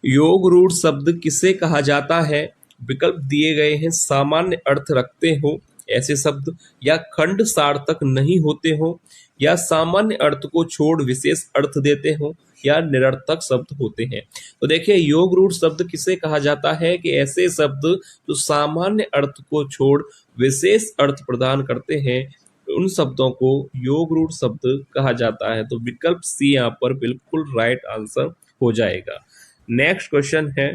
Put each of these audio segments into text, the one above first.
योग रूढ़ शब्द किसे कहा जाता है? विकल्प दिए गए हैं। सामान्य अर्थ रखते हो ऐसे शब्द, या खंड सार्थक नहीं होते हो, या सामान्य अर्थ को छोड़ विशेष अर्थ देते हो, या निरर्थक शब्द होते हैं। तो देखिए, योग रूढ़ शब्द किसे कहा जाता है कि ऐसे शब्द जो सामान्य अर्थ को छोड़ विशेष अर्थ प्रदान करते हैं, उन शब्दों को योग रूढ़ शब्द कहा जाता है। तो विकल्प सी यहाँ पर बिल्कुल राइट आंसर हो जाएगा। नेक्स्ट क्वेश्चन है,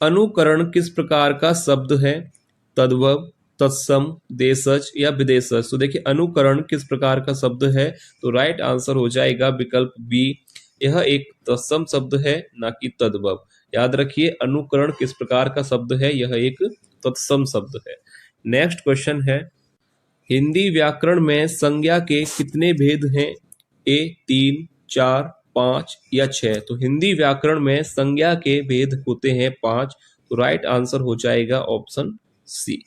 अनुकरण किस प्रकार का शब्द है? तद्भव, तत्सम, देशज या विदेशज। तो देखिए, अनुकरण किस प्रकार का शब्द है? तो राइट आंसर हो जाएगा विकल्प बी। यह एक तत्सम शब्द है, ना कि तद्भव। याद रखिए, अनुकरण किस प्रकार का शब्द है? यह एक तत्सम शब्द है। नेक्स्ट क्वेश्चन है, हिंदी व्याकरण में संज्ञा के कितने भेद हैं? ए 3, 4, 5 या 6। तो हिंदी व्याकरण में संज्ञा के भेद होते हैं 5। तो राइट आंसर हो जाएगा ऑप्शन सी।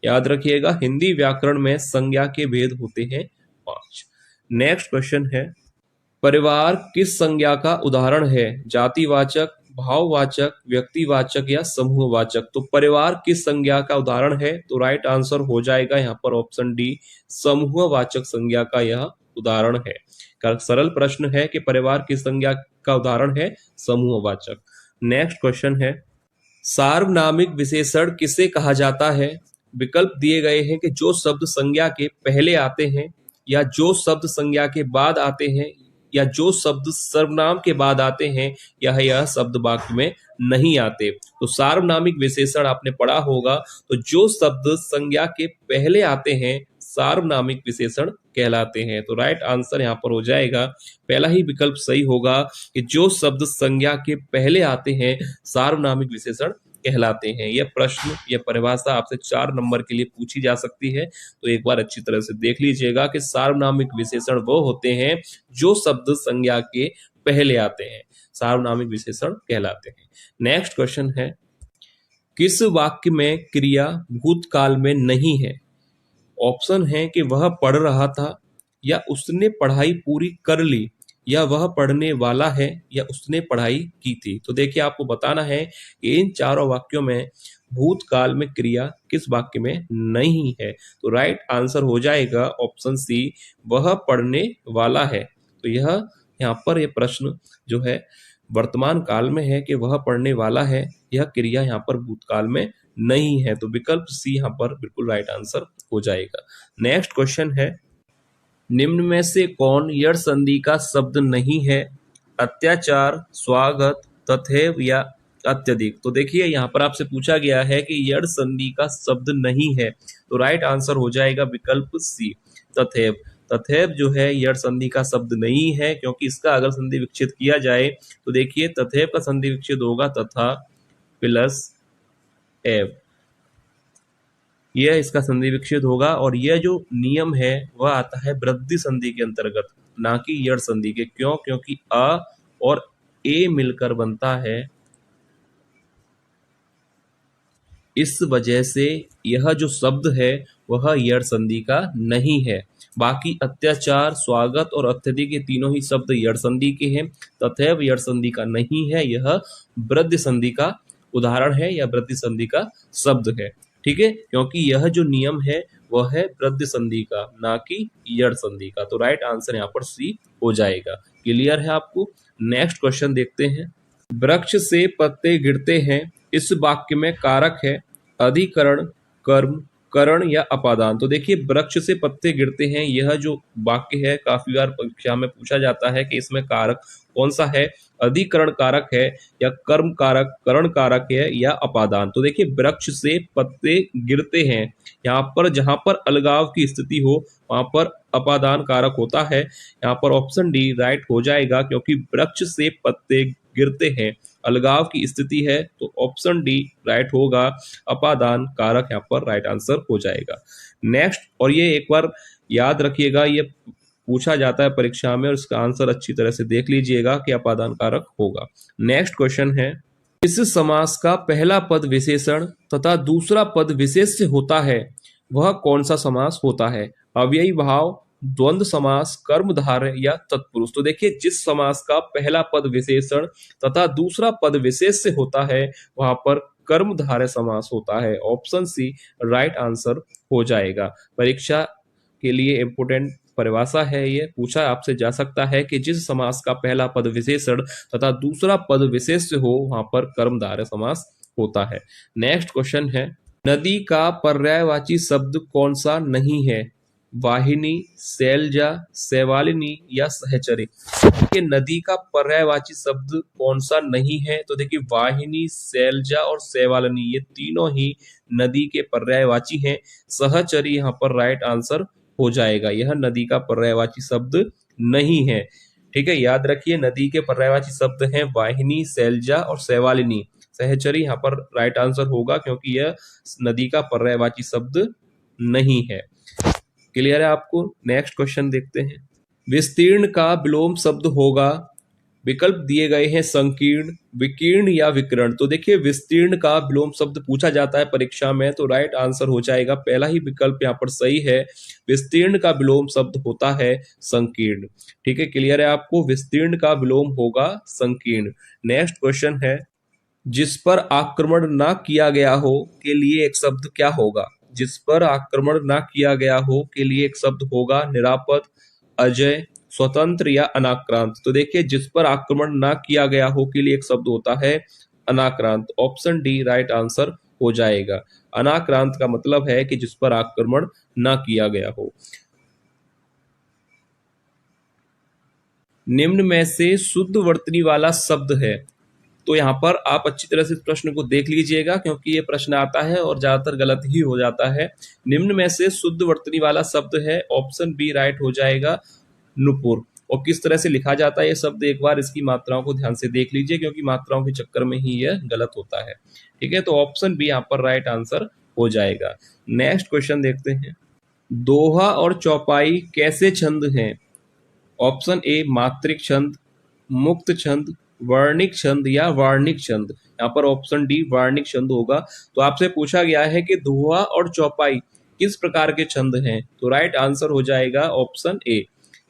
याद रखिएगा, हिंदी व्याकरण में संज्ञा के भेद होते हैं 5। नेक्स्ट क्वेश्चन है, परिवार किस संज्ञा का उदाहरण है? जातिवाचक, भाववाचक, व्यक्तिवाचक या समूहवाचक। तो परिवार किस संज्ञा का उदाहरण है? तो राइट आंसर हो जाएगा यहाँ पर ऑप्शन डी, समूहवाचक संज्ञा का यह उदाहरण है। सरल प्रश्न है कि परिवार किस संज्ञा का उदाहरण है? समूहवाचक। नेक्स्ट क्वेश्चन है, सार्वनामिक विशेषण किसे कहा जाता है? विकल्प दिए गए हैं कि जो शब्द संज्ञा के पहले आते हैं, या जो शब्द संज्ञा के बाद आते हैं, या जो शब्द सर्वनाम के बाद आते हैं, या यह शब्द वाक्य में नहीं आते। तो सार्वनामिक विशेषण आपने पढ़ा होगा, तो जो शब्द संज्ञा के पहले आते हैं सार्वनामिक विशेषण कहलाते हैं। तो राइट आंसर यहाँ पर हो जाएगा, पहला ही विकल्प सही होगा कि जो शब्द संज्ञा के पहले आते हैं सार्वनामिक विशेषण कहलाते हैं। यह प्रश्न, यह परिभाषा आपसे 4 नंबर के लिए पूछी जा सकती है, तो एक बार अच्छी तरह से देख लीजिएगा कि सार्वनामिक विशेषण वो होते हैं जो शब्द संज्ञा के पहले आते हैं, सार्वनामिक विशेषण कहलाते हैं। नेक्स्ट क्वेश्चन है, किस वाक्य में क्रिया भूतकाल में नहीं है? ऑप्शन है कि वह पढ़ रहा था, या उसने पढ़ाई पूरी कर ली, या वह पढ़ने वाला है, या उसने पढ़ाई की थी। तो देखिए, आपको बताना है कि इन चारों वाक्यों में भूतकाल में क्रिया किस वाक्य में नहीं है। तो राइट आंसर हो जाएगा ऑप्शन सी, वह पढ़ने वाला है। तो यह यहाँ पर यह प्रश्न जो है वर्तमान काल में है कि वह पढ़ने वाला है, यह क्रिया यहाँ पर भूतकाल में नहीं है। तो विकल्प सी यहाँ पर बिल्कुल राइट आंसर हो जाएगा। नेक्स्ट क्वेश्चन है, निम्न में से कौन यड़ संधि का शब्द नहीं है? अत्याचार, स्वागत, तथैव या अत्यधिक। तो देखिए, यहाँ पर आपसे पूछा गया है कि यड़ संधि का शब्द नहीं है, तो राइट आंसर हो जाएगा विकल्प सी, तथैव। तथैव जो है यड़ संधि का शब्द नहीं है, क्योंकि इसका अगर संधि विच्छेद किया जाए तो देखिए, तथैव का संधि विच्छेद होगा तथा प्लस एव, यह इसका संधि विच्छेद होगा। और यह जो नियम है वह आता है वृद्धि संधि के अंतर्गत, ना कि यड़ संधि के। क्यों? क्योंकि अ और ए मिलकर बनता है, इस वजह से यह जो शब्द है वह यड़ संधि का नहीं है। बाकी अत्याचार, स्वागत और अत्यधिक ये तीनों ही शब्द यड़ संधि के हैं। तथैव यड़ संधि का नहीं है, यह वृद्धि संधि का उदाहरण है या वृद्धि संधि का शब्द है। ठीक है, क्योंकि यह जो नियम है वह है वृद्धि संधि का, ना कि यड़ संधि का। तो राइट आंसर यहाँ पर सी हो जाएगा। क्लियर है आपको? नेक्स्ट क्वेश्चन देखते हैं, वृक्ष से पत्ते गिरते हैं, इस वाक्य में कारक है अधिकरण, कर्म, करण या अपादान। तो देखिए, वृक्ष से पत्ते गिरते हैं, यह जो वाक्य है काफी बार परीक्षा में पूछा जाता है कि इसमें कारक कौन सा है, अधिकरण कारक है, या कर्म कारक, करण कारक है, या अपादान। तो देखिए, वृक्ष से पत्ते गिरते हैं, यहाँ पर जहां पर अलगाव की स्थिति हो वहां पर अपादान कारक होता है। यहाँ पर ऑप्शन डी राइट हो जाएगा, क्योंकि वृक्ष से पत्ते गिरते हैं, अलगाव की स्थिति है, तो ऑप्शन डी राइट होगा, अपादान कारक यहाँ पर राइट आंसर हो जाएगा। नेक्स्ट, और ये एक बार याद रखिएगा, ये पूछा जाता है परीक्षा में और इसका आंसर अच्छी तरह से देख लीजिएगा कि अपादान कारक होगा। नेक्स्ट क्वेश्चन है, इस समास का पहला पद विशेषण तथा दूसरा पद विशेष्य होता है, वह कौन सा समास होता है? अव्ययी भाव, द्वंद्व समास, कर्मधारय या तत्पुरुष। तो देखिए, जिस समास का पहला पद विशेषण तथा दूसरा पद विशेष से होता है वहां पर कर्मधारय समास होता है। ऑप्शन सी राइट आंसर हो जाएगा। परीक्षा के लिए इंपोर्टेंट परिभाषा है, ये पूछा आपसे जा सकता है कि जिस समास का पहला पद विशेषण तथा दूसरा पद विशेष से हो वहां पर कर्मधारय समास होता है। नेक्स्ट क्वेश्चन है, नदी का पर्यायवाची शब्द कौन सा नहीं है? वाहिनी, शैलजा, शैवालिनी या सहचरी। देखिए, नदी का पर्यायवाची शब्द कौन सा नहीं है? तो देखिए, वाहिनी, शैलजा और शैवालिनी ये तीनों ही नदी के पर्यायवाची हैं। सहचरी यहाँ पर राइट आंसर हो जाएगा। यह नदी का पर्यायवाची शब्द नहीं है। ठीक है, याद रखिए, नदी के पर्यायवाची शब्द हैं वाहिनी, शैलजा और शैवालिनी। सहचरी यहाँ पर राइट आंसर होगा क्योंकि यह नदी का पर्यायवाची शब्द नहीं है। क्लियर है आपको? नेक्स्ट क्वेश्चन देखते हैं। विस्तीर्ण का विलोम शब्द होगा, विकल्प दिए गए हैं संकीर्ण, विकीर्ण या विकर्ण। तो देखिए, विस्तीर्ण का विलोम शब्द पूछा जाता है परीक्षा में, तो राइट आंसर हो जाएगा पहला ही विकल्प यहाँ पर सही है। विस्तीर्ण का विलोम शब्द होता है संकीर्ण। ठीक है, क्लियर है आपको? विस्तीर्ण का विलोम होगा संकीर्ण। नेक्स्ट क्वेश्चन है, जिस पर आक्रमण ना किया गया हो के लिए एक शब्द क्या होगा? जिस पर आक्रमण ना किया गया हो के लिए एक शब्द होगा निरापद, अजय, स्वतंत्र या अनाक्रांत। तो देखिए, जिस पर आक्रमण ना किया गया हो के लिए एक शब्द होता है अनाक्रांत। ऑप्शन डी राइट आंसर हो जाएगा। अनाक्रांत का मतलब है कि जिस पर आक्रमण ना किया गया हो। निम्न में से शुद्ध वर्तनी वाला शब्द है। तो यहाँ पर आप अच्छी तरह से इस प्रश्न को देख लीजिएगा क्योंकि ये प्रश्न आता है और ज्यादातर गलत ही हो जाता है। निम्न में से शुद्ध वर्तनी वाला शब्द है, ऑप्शन बी राइट हो जाएगा, नुपुर। और किस तरह से लिखा जाता है ये शब्द, एक बार इसकी मात्राओं को ध्यान से देख लीजिए क्योंकि मात्राओं के चक्कर में ही यह गलत होता है। ठीक है, तो ऑप्शन बी यहाँ पर राइट आंसर हो जाएगा। नेक्स्ट क्वेश्चन देखते हैं, दोहा और चौपाई कैसे छंद हैं? ऑप्शन ए मात्रिक छंद, मुक्त छंद, वर्णिक छंद या वार्णिक छंद। यहाँ पर ऑप्शन डी वार्णिक छंद होगा। तो आपसे पूछा गया है कि दोहा और चौपाई किस प्रकार के छंद हैं, तो राइट आंसर हो जाएगा ऑप्शन ए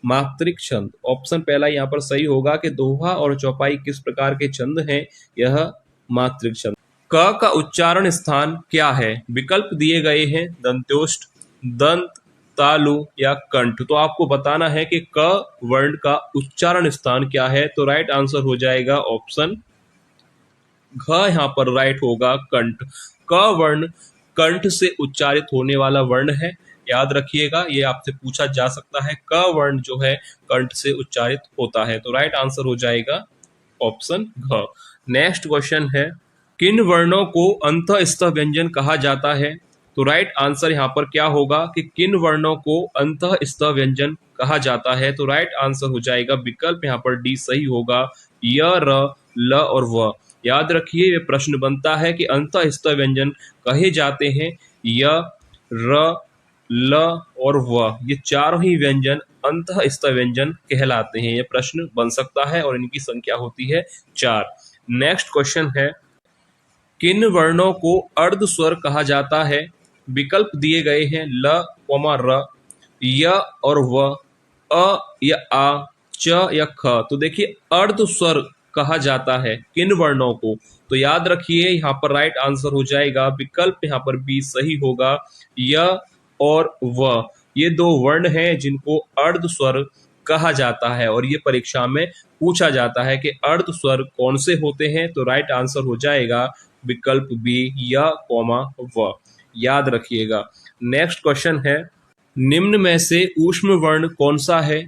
मात्रिक छंद। ऑप्शन पहला यहाँ पर सही होगा कि दोहा और चौपाई किस प्रकार के छंद हैं, यह मात्रिक छंद। क का उच्चारण स्थान क्या है? विकल्प दिए गए हैं दंत्योष्ठ, दंत, तालु या कंठ। तो आपको बताना है कि क वर्ण का उच्चारण स्थान क्या है, तो राइट आंसर हो जाएगा ऑप्शन घ। यहाँ पर राइट होगा कंठ। क वर्ण कंठ से उच्चारित होने वाला वर्ण है, याद रखिएगा, ये आपसे पूछा जा सकता है। क वर्ण जो है कंठ से उच्चारित होता है, तो राइट आंसर हो जाएगा ऑप्शन घ। नेक्स्ट क्वेश्चन है, किन वर्णों को अंतःस्थ व्यंजन कहा जाता है? तो राइट आंसर यहाँ पर क्या होगा कि किन वर्णों को अंतःस्थ व्यंजन कहा जाता है, तो राइट आंसर हो जाएगा विकल्प यहाँ पर डी सही होगा, य, र, ल और व। याद रखिए, ये प्रश्न बनता है कि अंतःस्थ व्यंजन कहे जाते हैं य, र, ल और व। ये चारों ही व्यंजन अंतःस्थ व्यंजन कहलाते हैं। ये प्रश्न बन सकता है और इनकी संख्या होती है 4। नेक्स्ट क्वेश्चन है, किन वर्णों को अर्ध स्वर कहा जाता है? विकल्प दिए गए हैं ल, र, य और व, अ या आ, च या ख। तो देखिए, अर्ध स्वर कहा जाता है किन वर्णों को, तो याद रखिए यहाँ पर राइट आंसर हो जाएगा विकल्प यहाँ पर बी सही होगा, य और व। ये दो वर्ण हैं जिनको अर्ध स्वर कहा जाता है और ये परीक्षा में पूछा जाता है कि अर्ध स्वर कौन से होते हैं, तो राइट आंसर हो जाएगा विकल्प बी य, व। याद रखिएगा। नेक्स्ट क्वेश्चन है, निम्न में से ऊष्म वर्ण कौन सा है?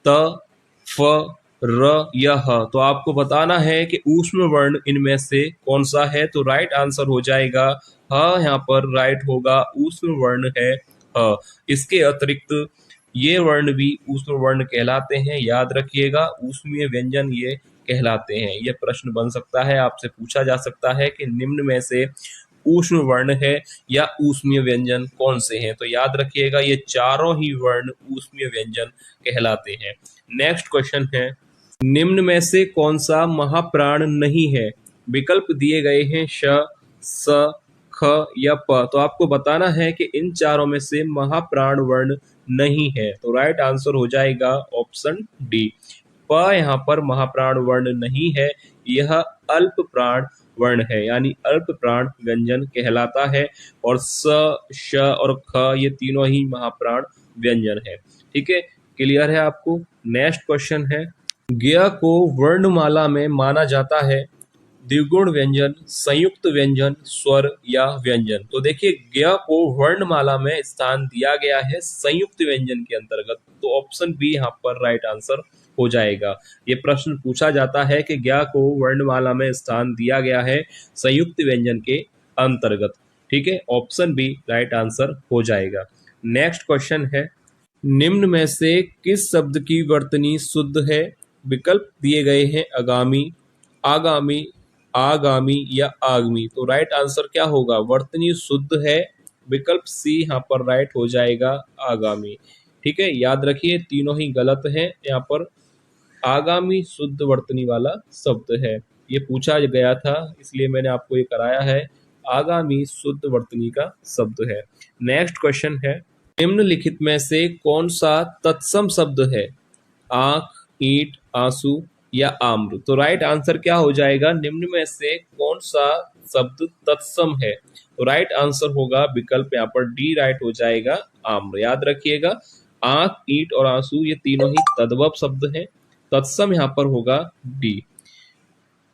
त, फ, र या ह। तो आपको बताना है कि ऊष्म वर्ण इनमें से कौन सा है, तो राइट आंसर हो जाएगा ह। यहाँ पर राइट होगा, ऊष्म वर्ण है ह। इसके अतिरिक्त ये वर्ण भी ऊष्म वर्ण कहलाते हैं, याद रखिएगा, ऊष्मीय व्यंजन ये कहलाते हैं। यह प्रश्न बन सकता है, आपसे पूछा जा सकता है कि निम्न में से ऊष्म वर्ण है या ऊष्मीय व्यंजन कौन से हैं, तो याद रखिएगा ये चारों ही वर्ण ऊष्मीय व्यंजन कहलाते हैं। नेक्स्ट क्वेश्चन है, निम्न में से कौन सा महाप्राण नहीं है? विकल्प दिए गए हैं श, स, ख या प। तो आपको बताना है कि इन चारों में से महाप्राण वर्ण नहीं है। तो राइट आंसर हो जाएगा ऑप्शन डी। प यहाँ पर महाप्राण वर्ण नहीं है, यह अल्प प्राण वर्ण है, यानी अल्प प्राण व्यंजन कहलाता है। और स, श और ख ये तीनों ही महाप्राण व्यंजन है। ठीक है, क्लियर है आपको। नेक्स्ट क्वेश्चन है, ज्ञ को वर्णमाला में माना जाता है द्विगुण व्यंजन, संयुक्त व्यंजन, स्वर या व्यंजन। तो देखिए ज्ञ को वर्णमाला में स्थान दिया गया है संयुक्त व्यंजन के अंतर्गत। तो ऑप्शन बी यहाँ पर राइट आंसर हो जाएगा। ये प्रश्न पूछा जाता है कि ज्ञ को वर्णमाला में स्थान दिया गया है संयुक्त व्यंजन के अंतर्गत। ठीक है, ऑप्शन बी राइट आंसर हो जाएगा। नेक्स्ट क्वेश्चन है, निम्न में से किस शब्द की वर्तनी शुद्ध है? विकल्प दिए गए हैं आगामी, आगामी, आगामी या आगमी। तो राइट आंसर क्या होगा? वर्तनी शुद्ध है, विकल्प सी यहाँ पर राइट हो जाएगा, आगामी। ठीक है, याद रखिए तीनों ही गलत हैं। यहाँ पर आगामी शुद्ध वर्तनी वाला शब्द है, ये पूछा गया था इसलिए मैंने आपको ये कराया है। आगामी शुद्ध वर्तनी का शब्द है। नेक्स्ट क्वेश्चन है, निम्नलिखित में से कौन सा तत्सम शब्द है? आंख, ईंट, आंसू या आम्र। तो राइट आंसर क्या हो जाएगा? निम्न में से कौन सा शब्द तत्सम है? तो राइट आंसर होगा विकल्प यहाँ पर डी राइट हो जाएगा, आम्र। याद रखिएगा आंख, ईंट और आंसू ये तीनों ही तद्भव शब्द हैं, तत्सम यहाँ पर होगा डी।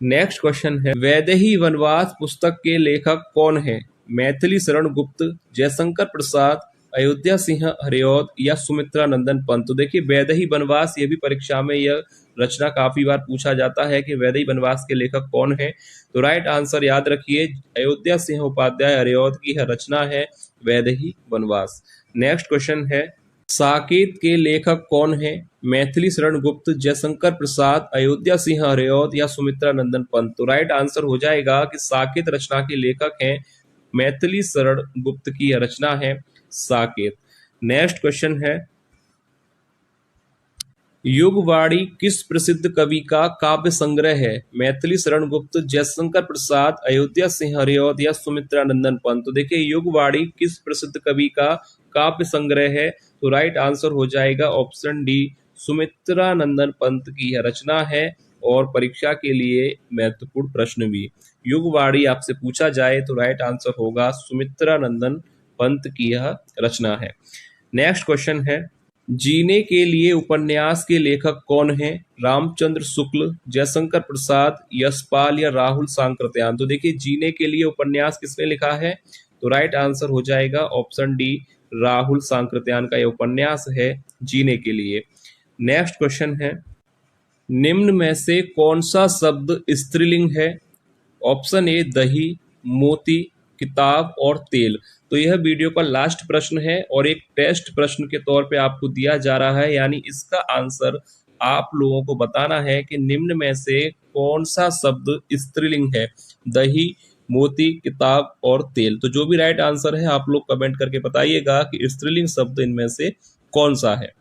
नेक्स्ट क्वेश्चन है, वैदेही वनवास पुस्तक के लेखक कौन है? मैथिली शरण गुप्त, जयशंकर प्रसाद, अयोध्या सिंह हरिऔध या सुमित्रा नंदन पंत। तो देखिए वैदेही वनवास, ये भी परीक्षा में यह रचना काफी बार पूछा जाता है कि वैदेही वनवास के लेखक कौन है। तो राइट आंसर याद रखिए अयोध्या सिंह उपाध्याय हरिऔध की यह रचना है वैदेही वनवास। नेक्स्ट क्वेश्चन है, साकेत के लेखक कौन है? मैथिली शरण गुप्त, जयशंकर प्रसाद, अयोध्या सिंह हरिऔध या सुमित्रा नंदन पंत। तो राइट आंसर हो जाएगा कि साकेत रचना के लेखक हैं मैथिली शरण गुप्त की यह रचना है साकेत। नेक्स्ट क्वेश्चन है, युगवाणी किस प्रसिद्ध कवि का काव्य संग्रह है? मैथिली शरण गुप्त, जयशंकर प्रसाद, अयोध्या सिंह हरिऔध या सुमित्रा नंदन पंत। तो देखिए युगवाणी किस प्रसिद्ध कवि का काव्य संग्रह है? तो राइट आंसर हो जाएगा ऑप्शन डी, सुमित्रा नंदन पंत की यह रचना है। और परीक्षा के लिए महत्वपूर्ण प्रश्न भी, युगवाणी आपसे पूछा जाए तो राइट आंसर होगा सुमित्रा नंदन पंत की यह रचना है। नेक्स्ट क्वेश्चन है, जीने के लिए उपन्यास के लेखक कौन है? रामचंद्र शुक्ल, जयशंकर प्रसाद, यशपाल या राहुल सांकृत्यायन। तो देखिए जीने के लिए उपन्यास किसने लिखा है? तो राइट आंसर हो जाएगा ऑप्शन डी, राहुल सांकृत्यायन का यह उपन्यास है जीने के लिए। नेक्स्ट क्वेश्चन है, निम्न में से कौन सा शब्द स्त्रीलिंग है? ऑप्शन ए दही, मोती, किताब और तेल। तो यह वीडियो का लास्ट प्रश्न है और एक टेस्ट प्रश्न के तौर पे आपको दिया जा रहा है, यानी इसका आंसर आप लोगों को बताना है कि निम्न में से कौन सा शब्द स्त्रीलिंग है? दही, मोती, किताब और तेल। तो जो भी राइट आंसर है आप लोग कमेंट करके बताइएगा कि स्त्रीलिंग शब्द इनमें से कौन सा है।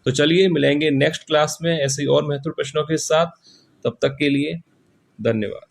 तो चलिए मिलेंगे नेक्स्ट क्लास में ऐसे और महत्वपूर्ण प्रश्नों के साथ। तब तक के लिए धन्यवाद।